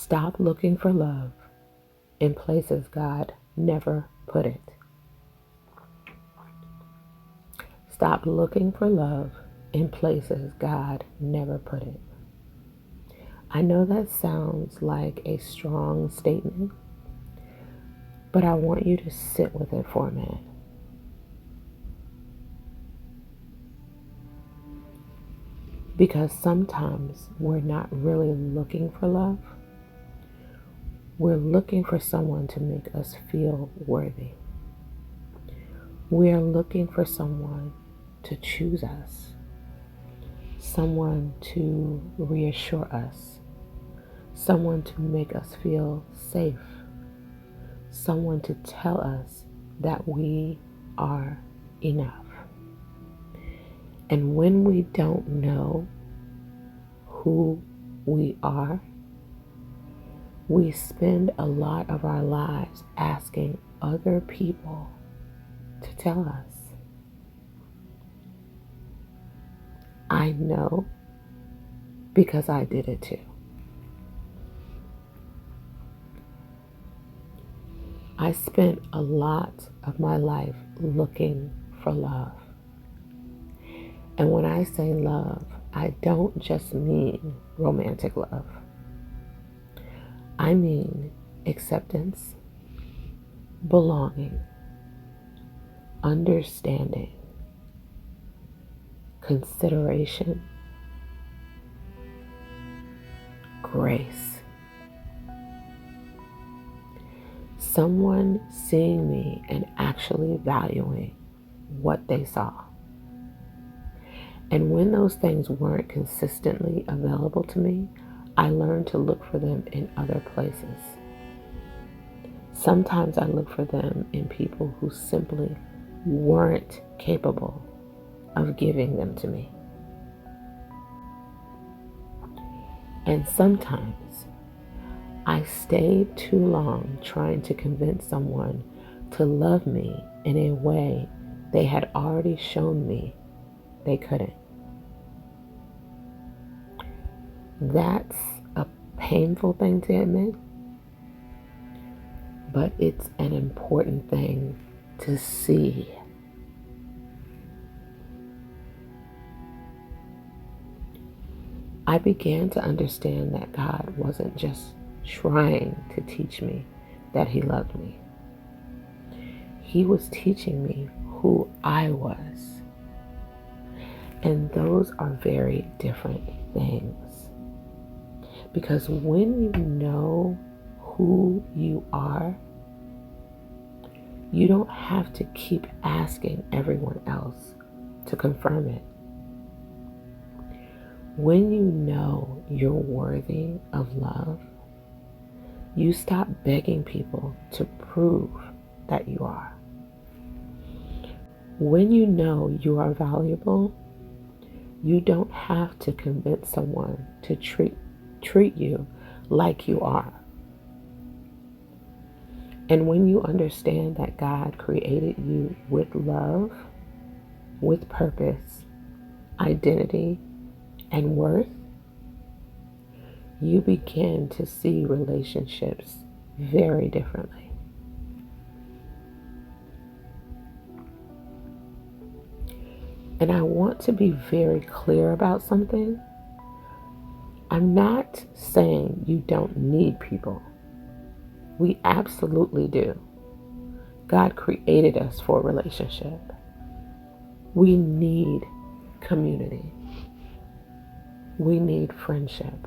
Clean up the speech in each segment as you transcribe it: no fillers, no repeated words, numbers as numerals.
Stop looking for love in places God never put it. Stop looking for love in places God never put it. I know that sounds like a strong statement, but I want you to sit with it for a minute. Because sometimes we're not really looking for love. We're looking for someone to make us feel worthy. We are looking for someone to choose us, someone to reassure us, someone to make us feel safe, someone to tell us that we are enough. And when we don't know who we are, we spend a lot of our lives asking other people to tell us. I know because I did it too. I spent a lot of my life looking for love. And when I say love, I don't just mean romantic love. I mean acceptance, belonging, understanding, consideration, grace. Someone seeing me and actually valuing what they saw. And when those things weren't consistently available to me, I learned to look for them in other places. Sometimes I look for them in people who simply weren't capable of giving them to me. And sometimes I stayed too long trying to convince someone to love me in a way they had already shown me they couldn't. That's a painful thing to admit, but it's an important thing to see. I began to understand that God wasn't just trying to teach me that He loved me. He was teaching me who I was. And those are very different things. Because when you know who you are, you don't have to keep asking everyone else to confirm it. When you know you're worthy of love, you stop begging people to prove that you are. When you know you are valuable, you don't have to convince someone to treat you like you are. And when you understand that God created you with love, with purpose, identity, and worth, you begin to see relationships very differently. And I want to be very clear about something. I'm not saying you don't need people. We absolutely do. God created us for a relationship. We need community. We need friendship.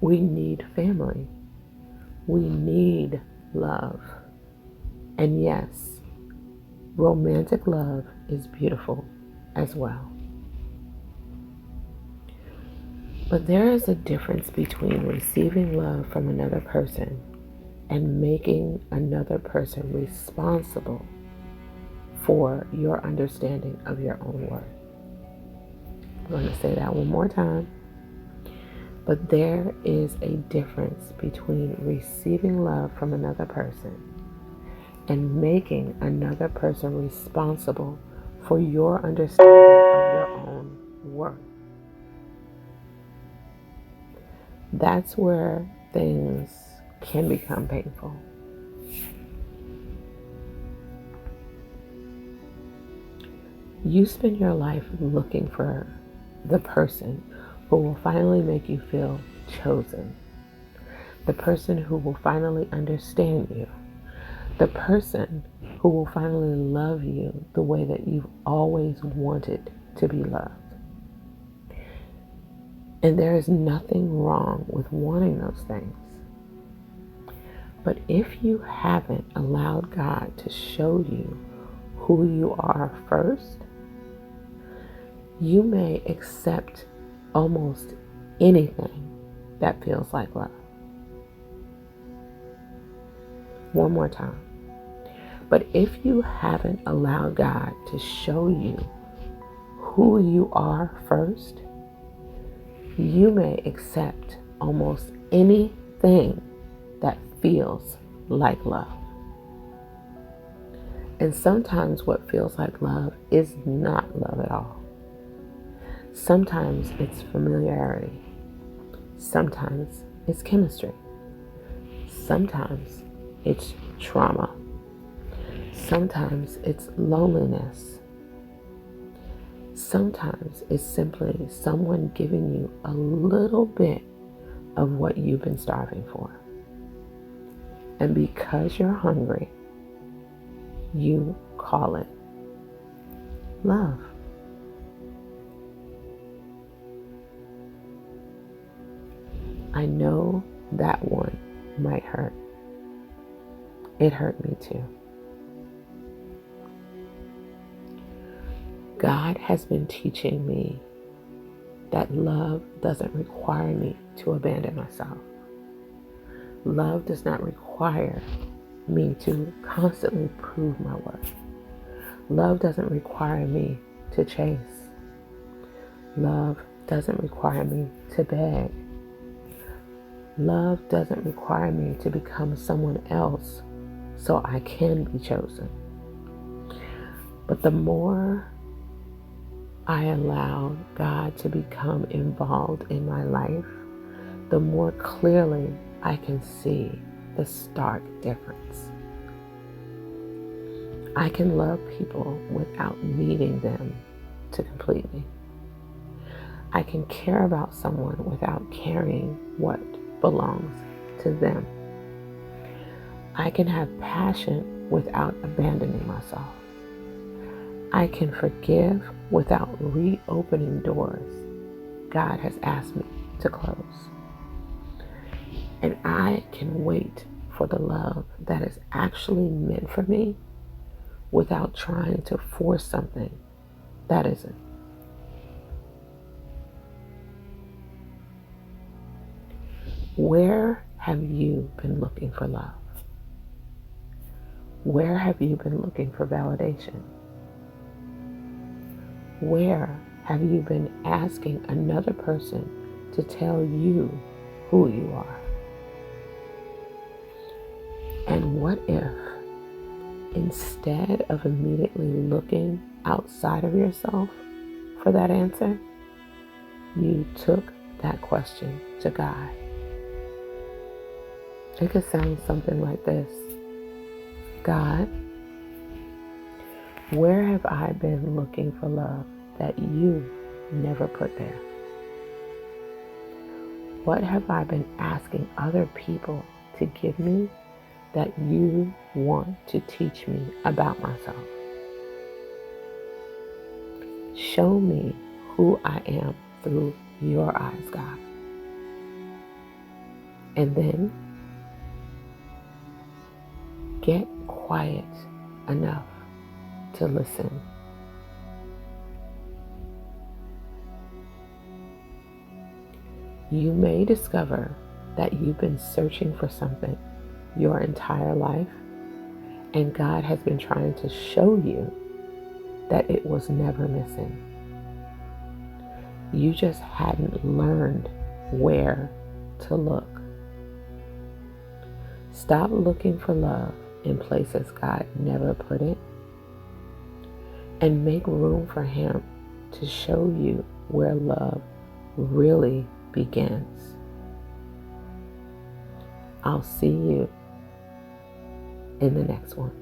We need family. We need love. And yes, romantic love is beautiful as well. But there is a difference between receiving love from another person and making another person responsible for your understanding of your own worth. I'm going to say that one more time. But there is a difference between receiving love from another person and making another person responsible for your understanding of your own worth. That's where things can become painful. You spend your life looking for the person who will finally make you feel chosen, the person who will finally understand you, the person who will finally love you the way that you've always wanted to be loved. And there is nothing wrong with wanting those things. But if you haven't allowed God to show you who you are first, you may accept almost anything that feels like love. One more time. But if you haven't allowed God to show you who you are first, you may accept almost anything that feels like love. And sometimes what feels like love is not love at all. Sometimes it's familiarity. Sometimes it's chemistry. Sometimes it's trauma. Sometimes it's loneliness. Sometimes it's simply someone giving you a little bit of what you've been starving for. And because you're hungry, you call it love. I know that one might hurt. It hurt me too. God has been teaching me that love doesn't require me to abandon myself. Love does not require me to constantly prove my worth. Love doesn't require me to chase. Love doesn't require me to beg. Love doesn't require me to become someone else so I can be chosen. But the more I allow God to become involved in my life, the more clearly I can see the stark difference. I can love people without needing them to complete me. I can care about someone without caring what belongs to them. I can have passion without abandoning myself. I can forgive without reopening doors God has asked me to close. And I can wait for the love that is actually meant for me without trying to force something that isn't. Where have you been looking for love? Where have you been looking for validation? Where have you been asking another person to tell you who you are? And what if, instead of immediately looking outside of yourself for that answer, you took that question to God? It could sound something like this. God, where have I been looking for love that you never put there? What have I been asking other people to give me that you want to teach me about myself? Show me who I am through your eyes, God. And then get quiet enough to listen. You may discover that you've been searching for something your entire life, and God has been trying to show you that it was never missing. You just hadn't learned where to look. Stop looking for love in places God never put it, and make room for Him to show you where love really begins. I'll see you in the next one.